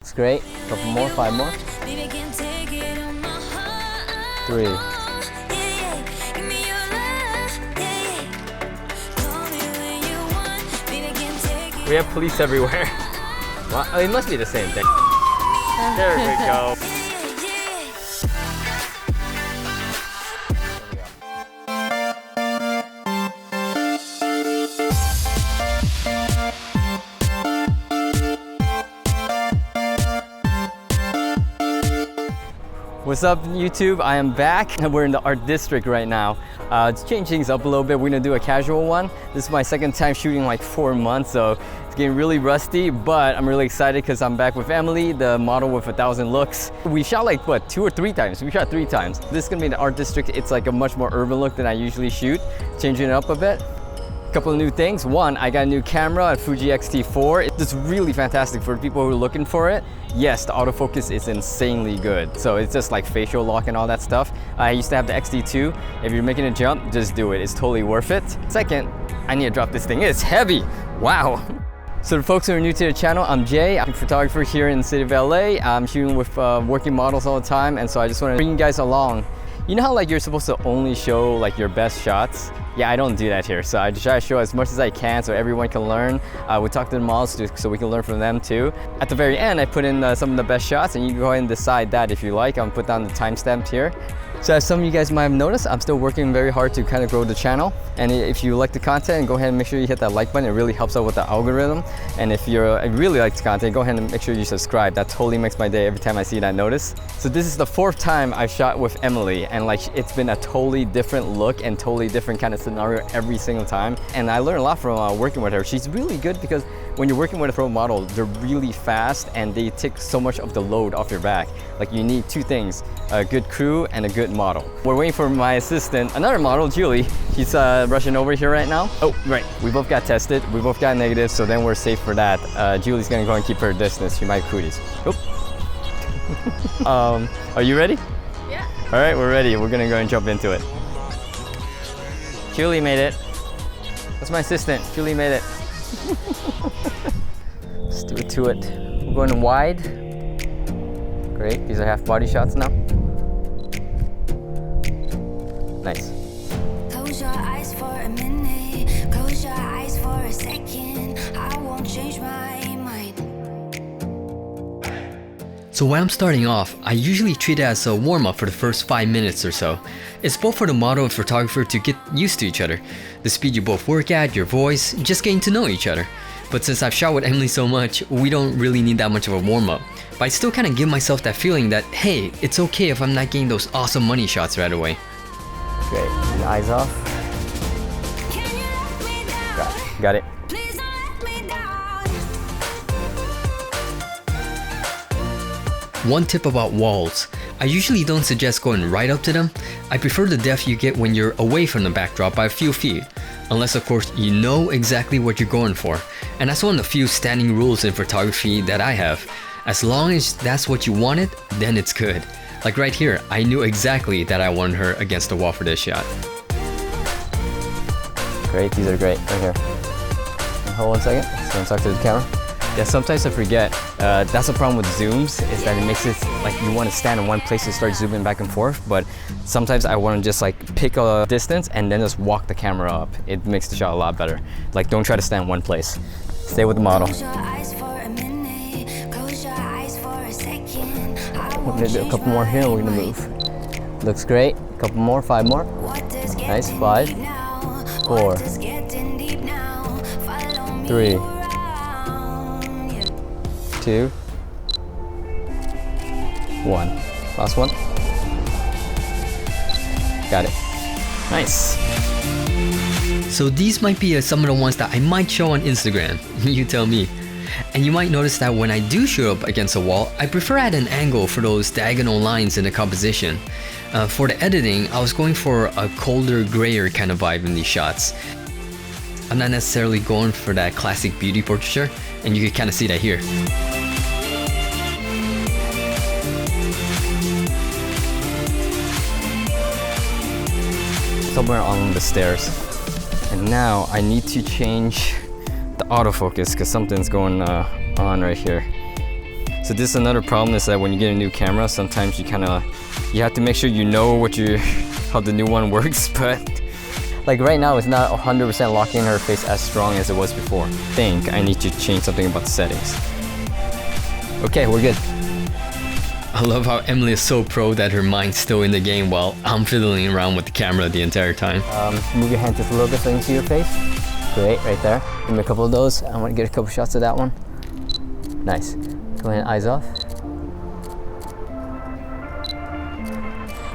It's great. Couple more, 5 more. 3. We have police everywhere. Well, it must be the same thing. There we go. What's up YouTube? I am back and we're in the art district right now. To change things up a little bit, we're gonna do a casual one. This is my second time shooting like 4 months, so it's getting really rusty, but I'm really excited because I'm back with Emily, the model with 1,000 looks. We shot like what, 2 or 3 times? We shot 3 times. This is gonna be the art district. It's like a much more urban look than I usually shoot, changing it up a bit. Couple of new things. One, I got a new camera, a Fuji X-T4. It's really fantastic for people who are looking for it. Yes, the autofocus is insanely good. So it's just like facial lock and all that stuff. I used to have the X-T2. If you're making a jump, just do it. It's totally worth it. Second, I need to drop this thing. It's heavy. Wow. So the folks who are new to the channel, I'm Jay. I'm a photographer here in the city of LA. I'm shooting with working models all the time, and so I just want to bring you guys along. You know how like you're supposed to only show like your best shots? Yeah, I don't do that here. So I just try to show as much as I can so everyone can learn. We talk to the models so we can learn from them too. At the very end, I put in some of the best shots, and you can go ahead and decide that if you like. I'm gonna put down the timestamps here. So as some of you guys might have noticed, I'm still working very hard to kind of grow the channel. And if you like the content, go ahead and make sure you hit that like button. It really helps out with the algorithm. And if you really like the content, go ahead and make sure you subscribe. That totally makes my day every time I see that notice. So this is the 4th time I've shot with Emily, and like it's been a totally different look and totally different kind of scenario every single time. And I learned a lot from working with her. She's really good because when you're working with a pro model, they're really fast and they take so much of the load off your back. Like you need 2 things, a good crew and a good model. We're waiting for my assistant, another model, Julie. She's rushing over here right now. Oh, right, we both got tested. We both got negative, so then we're safe for that. Julie's gonna go and keep her distance. She might cooties. Oop. Are you ready? Yeah. All right, we're ready. We're gonna go and jump into it. Julie made it. That's my assistant. Julie made it. Let's do it to it. We're going wide. Great. These are half body shots now. Nice. Close your eyes for a minute. Close your eyes for a second. I won't change my mind. So when I'm starting off, I usually treat it as a warm-up for the first 5 minutes or so. It's both for the model and photographer to get used to each other. The speed you both work at, your voice, just getting to know each other. But since I've shot with Emily so much, we don't really need that much of a warm-up. But I still kind of give myself that feeling that, hey, it's okay if I'm not getting those awesome money shots right away. Great. Eyes off. Got it. Please don't let me down. One tip about walls. I usually don't suggest going right up to them. I prefer the depth you get when you're away from the backdrop by a few feet. Unless of course you know exactly what you're going for. And that's one of the few standing rules in photography that I have. As long as that's what you wanted, then it's good. Like right here, I knew exactly that I wanted her against the wall for this shot. Great, these are great, right here. Hold 1 second, so I'm talking to the camera. Yeah, sometimes I forget, that's the problem with zooms, is that it makes it like you want to stand in one place and start zooming back and forth, but sometimes I want to just like pick a distance and then just walk the camera up. It makes the shot a lot better. Like don't try to stand in one place. Stay with the model. Close your eyes for a minute. Close your eyes for a second. I We're won't gonna do a change couple more my here and we're gonna mind. move. Looks great. A couple more, 5 more. What is Nice, getting 5, deep now? 4, What is getting deep now? Follow me 3, around, yeah. 2, 1. Last one. Got it. Nice. So these might be some of the ones that I might show on Instagram. You tell me. And you might notice that when I do shoot up against a wall, I prefer at an angle for those diagonal lines in the composition. For the editing, I was going for a colder, grayer kind of vibe in these shots. I'm not necessarily going for that classic beauty portraiture, and you can kind of see that here. Somewhere on the stairs. And now I need to change the autofocus because something's going on right here. So this is another problem, is that when you get a new camera, sometimes you have to make sure you know how the new one works, but like right now it's not 100% locking in her face as strong as it was before. I think I need to change something about the settings. Okay, we're good. I love how Emily is so pro that her mind's still in the game while I'm fiddling around with the camera the entire time. Move your hand just a little bit so you can see your face. Great, right there. Give me a couple of those. I want to get a couple shots of that one. Nice. Go ahead, eyes off.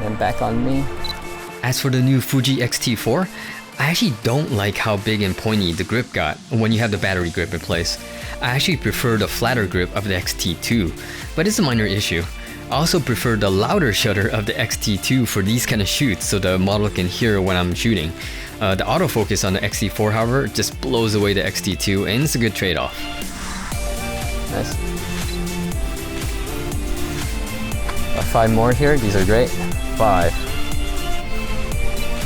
And back on me. As for the new Fuji X-T4, I actually don't like how big and pointy the grip got when you have the battery grip in place. I actually prefer the flatter grip of the X-T2, but it's a minor issue. I also prefer the louder shutter of the X-T2 for these kind of shoots so the model can hear when I'm shooting. The autofocus on the X-T4, however, just blows away the X-T2, and it's a good trade-off. Nice. Got 5 more here. These are great. 5,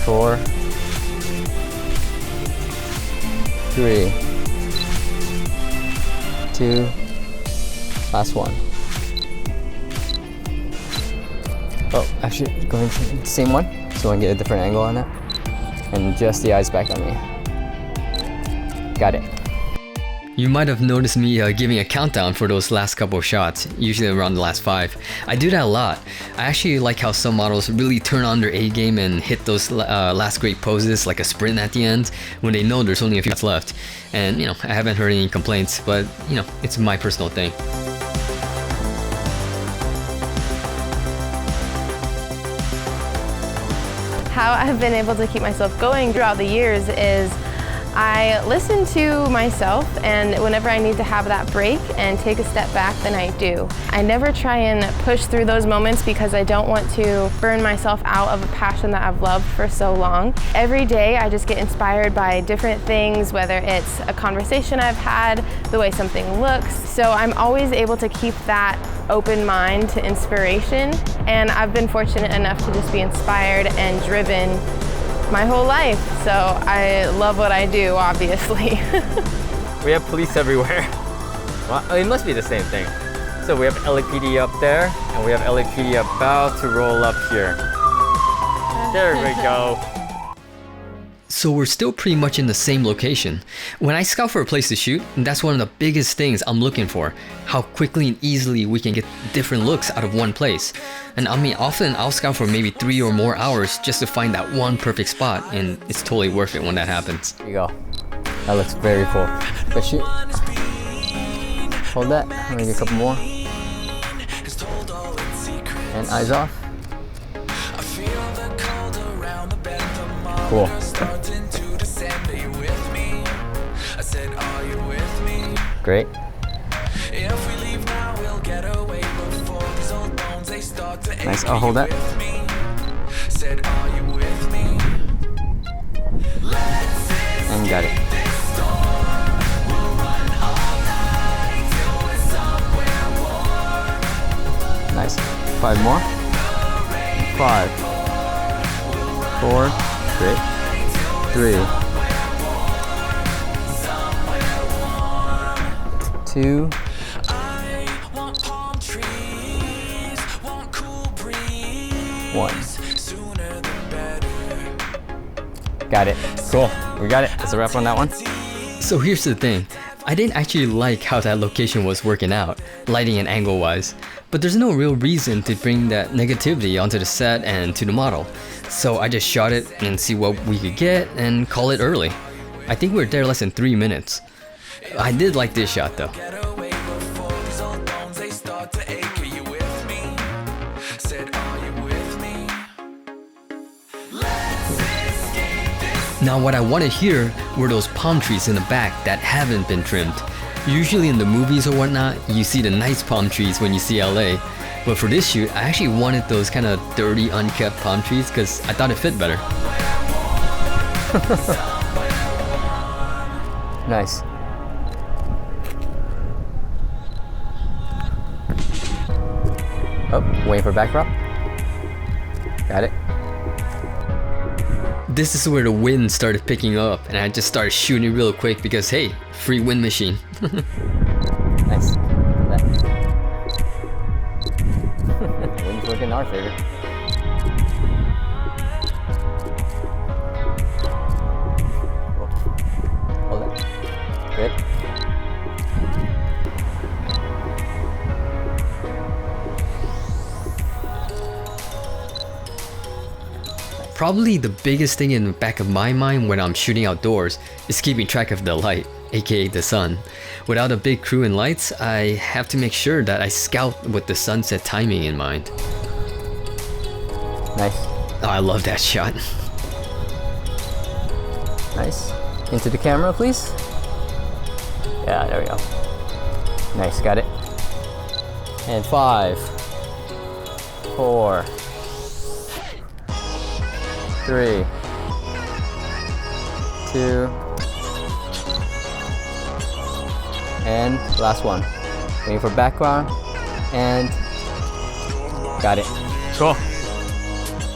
4, 3, 2, last one. Oh, actually, going to the same one, so I can get a different angle on that. And just the eyes back on me. Got it. You might have noticed me giving a countdown for those last couple of shots, usually around the last 5. I do that a lot. I actually like how some models really turn on their A game and hit those last great poses like a sprint at the end when they know there's only a few shots left. And you know, I haven't heard any complaints, but you know, it's my personal thing. How I've been able to keep myself going throughout the years is I listen to myself, and whenever I need to have that break and take a step back, then I do. I never try and push through those moments because I don't want to burn myself out of a passion that I've loved for so long. Every day I just get inspired by different things, whether it's a conversation I've had, the way something looks. So I'm always able to keep that open mind to inspiration, and I've been fortunate enough to just be inspired and driven my whole life, so I love what I do, obviously. We have police everywhere. Well, it must be the same thing. So we have LAPD up there, and we have LAPD about to roll up here. There we go. So we're still pretty much in the same location. When I scout for a place to shoot, that's one of the biggest things I'm looking for. How quickly and easily we can get different looks out of one place. And I mean, often I'll scout for maybe 3 or more hours just to find that one perfect spot, and it's totally worth it when that happens. There you go. That looks very cool. Good shoot. Hold that. I'm gonna get a couple more. And eyes off. Cool. Great. Nice. I'll hold that. And got it. Nice. 5 more. 5, 4. Great. 3, 2. One. Got it. Cool. We got it. That's a wrap on that one. So here's the thing. I didn't actually like how that location was working out, lighting and angle wise, but there's no real reason to bring that negativity onto the set and to the model. So I just shot it and see what we could get and call it early. I think we were there less than 3 minutes. I did like this shot though. Now what I wanted here were those palm trees in the back that haven't been trimmed. Usually in the movies or whatnot, you see the nice palm trees when you see LA. But for this shoot, I actually wanted those kind of dirty, unkept palm trees because I thought it fit better. Nice. Oh, waiting for backdrop. Got it. This is where the wind started picking up and I just started shooting real quick because hey, free wind machine. Nice. in our favor. Hold it. Good. Probably the biggest thing in the back of my mind when I'm shooting outdoors is keeping track of the light, aka the sun. Without a big crew and lights, I have to make sure that I scout with the sunset timing in mind. Nice. Oh, I love that shot. Nice. Into the camera, please. Yeah, there we go. Nice, got it. And 5, 4, 3, 2, and last one. Waiting for background, and got it. Cool.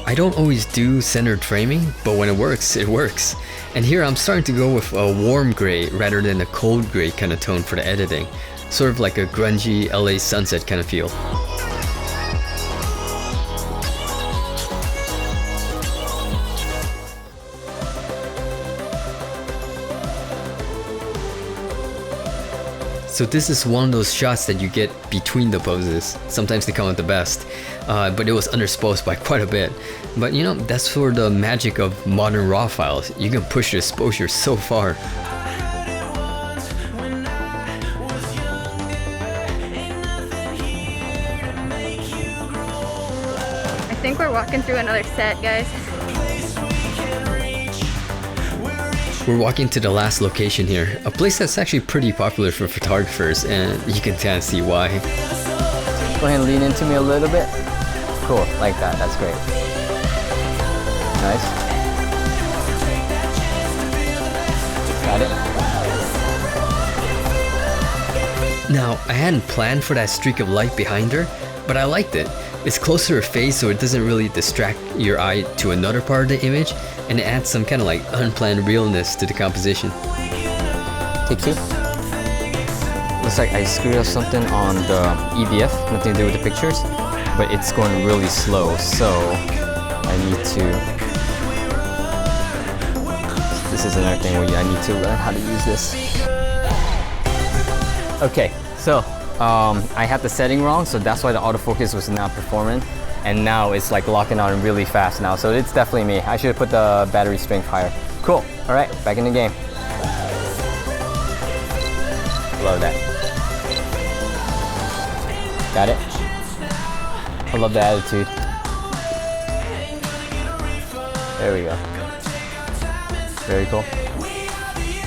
I don't always do centered framing, but when it works, it works. And here I'm starting to go with a warm gray rather than a cold gray kind of tone for the editing. Sort of like a grungy LA sunset kind of feel. So this is one of those shots that you get between the poses. Sometimes they come out the best, but it was underexposed by quite a bit. But you know, that's for the magic of modern RAW files. You can push the exposure so far. I think we're walking through another set, guys. We're walking to the last location here, a place that's actually pretty popular for photographers, and you can kind of see why. Go ahead and lean into me a little bit. Cool, like that, that's great. Nice. Got it. Now, I hadn't planned for that streak of light behind her, but I liked it. It's close to her face, so it doesn't really distract your eye to another part of the image, and it adds some kind of like unplanned realness to the composition. Take 2. Looks like I screwed up something on the EVF, nothing to do with the pictures, but it's going really slow, so I need to... This is another thing where I need to learn how to use this. Okay, so I had the setting wrong, so that's why the autofocus was not performing, and now it's like locking on really fast now, so it's definitely me. I should have put the battery strength higher. Cool. All right, back in the game. Love that. Got it. I love the attitude. There we go. Very cool.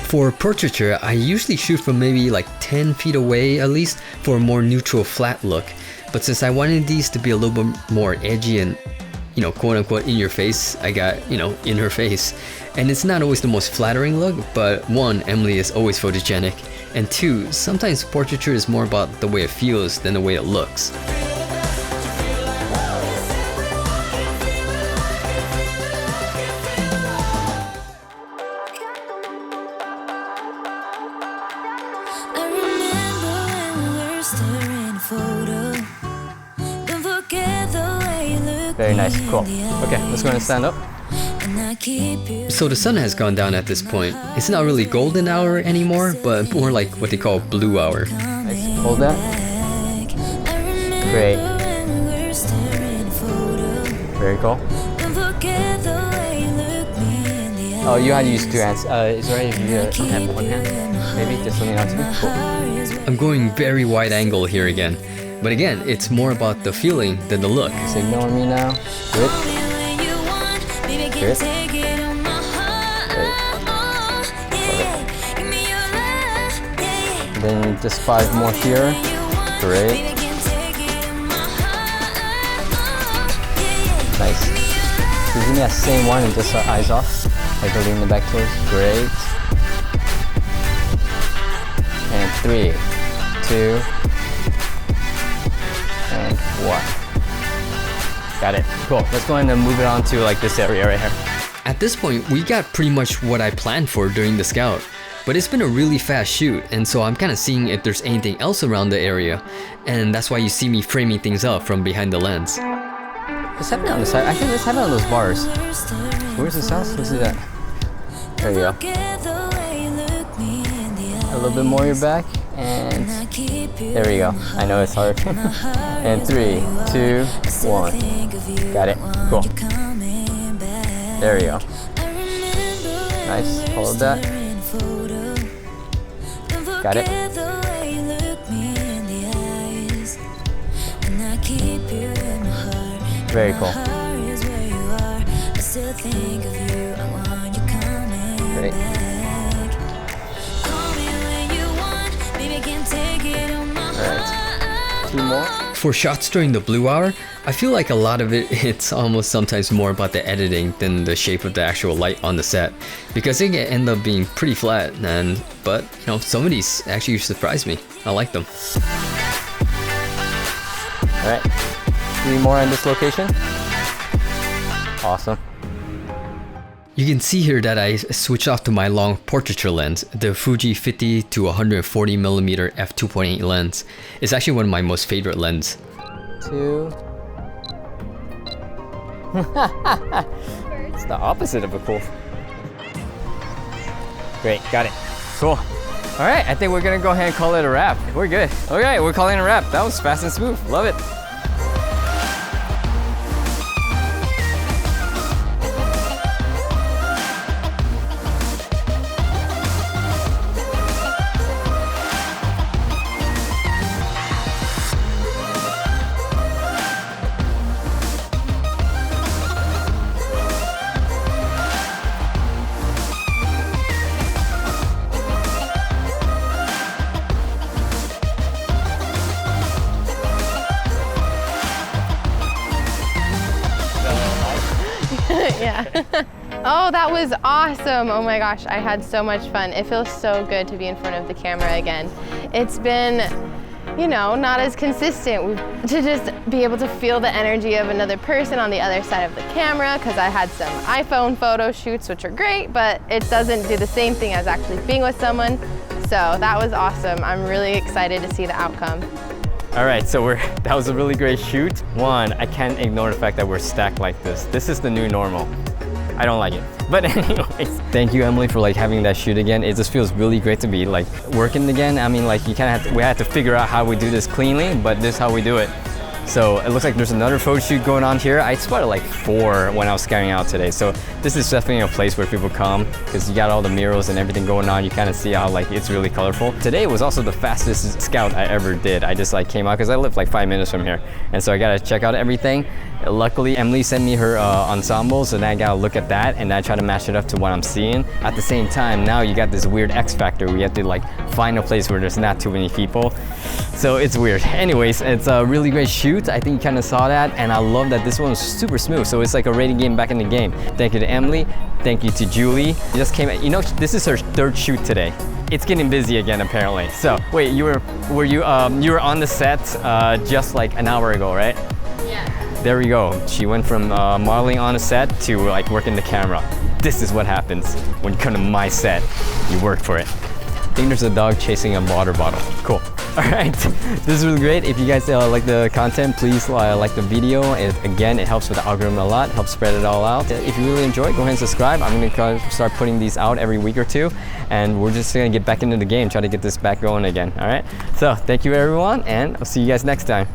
For portraiture, I usually shoot from maybe like 10 feet away at least for a more neutral flat look. But since I wanted these to be a little bit more edgy and, you know, quote unquote in your face, I got, you know, in her face. And it's not always the most flattering look, but one, Emily is always photogenic, and two, sometimes portraiture is more about the way it feels than the way it looks. Very nice, cool. Okay, let's go and stand up. So the sun has gone down at this point. It's not really golden hour anymore, but more like what they call blue hour. Nice. Hold that. Great. Very cool. Oh, you had to use 2 hands. Is it right if you have 1 hand? Maybe just lean onto me. Cool. I'm going very wide angle here again. But again, it's more about the feeling than the look. Just ignore me now. Good. Good. Great. Then just 5 more here. Great. Nice. So give me that same one and just eyes off. Like the lean the back towards. Great. And 3, 2, and 1. Got it. Cool. Let's go ahead and move it on to like this area right here. At this point, we got pretty much what I planned for during the scout. But it's been a really fast shoot, and so I'm kind of seeing if there's anything else around the area. And that's why you see me framing things up from behind the lens. Let's have it on the side. Actually, let's have it on those bars. Where's the sound? Let's do that. There you go. A little bit more your back, and there we go. I know it's hard. And 3, 2, 1. Got it. Cool. There we go. Nice. Hold that. Got it. Very cool. Great. Alright. 2 more. For shots during the blue hour, I feel like a lot of it's almost sometimes more about the editing than the shape of the actual light on the set, because it can end up being pretty flat, but you know, some of these actually surprised me. I like them. Alright. 3 more on this location. Awesome. You can see here that I switched off to my long portraiture lens, the Fuji 50 to 140mm f2.8 lens. It's actually one of my most favorite lenses. 2. It's the opposite of a cool. Great, got it. Cool. All right, I think we're gonna go ahead and call it a wrap. We're good. Okay, we're calling it a wrap. That was fast and smooth. Love it. Yeah. Oh, that was awesome. Oh my gosh, I had so much fun. It feels so good to be in front of the camera again. It's been, you know, not as consistent to just be able to feel the energy of another person on the other side of the camera, because I had some iPhone photo shoots, which are great, but it doesn't do the same thing as actually being with someone. So that was awesome. I'm really excited to see the outcome. All right, so that was a really great shoot. One, I can't ignore the fact that we're stacked like this. This is the new normal. I don't like it. But anyways, thank you, Emily, for like having that shoot again. It just feels really great to be like working again. I mean, like we had to figure out how we do this cleanly, but this is how we do it. So it looks like there's another photo shoot going on here. I spotted like 4 when I was scouting out today. So this is definitely a place where people come, because you got all the murals and everything going on. You kind of see how like it's really colorful. Today was also the fastest scout I ever did. I just like came out because I live like 5 minutes from here. And so I got to check out everything. Luckily, Emily sent me her ensemble, so then I gotta look at that and I try to match it up to what I'm seeing. At the same time, now you got this weird X factor where you have to like find a place where there's not too many people. So it's weird. Anyways, it's a really great shoot. I think you kind of saw that, and I love that this one was super smooth. So it's like a rating game back in the game. Thank you to Emily. Thank you to Julie. Just came, you know, this is her 3rd shoot today. It's getting busy again apparently. So wait, you were on the set just like an hour ago, right? Yeah. There we go. She went from modeling on a set to like working the camera. This is what happens when you come to my set. You work for it. I think there's a dog chasing a water bottle. Cool. All right, this is really great. If you guys like the content, please like the video. Again, it helps with the algorithm a lot, helps spread it all out. If you really enjoy it, go ahead and subscribe. I'm gonna start putting these out every week or 2, and we're just gonna get back into the game, try to get this back going again, all right? So thank you everyone, and I'll see you guys next time.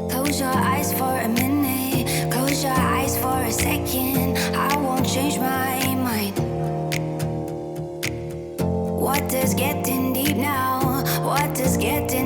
Close your eyes for a minute, close your eyes for a second. I won't change my mind. What is getting deep now? What is getting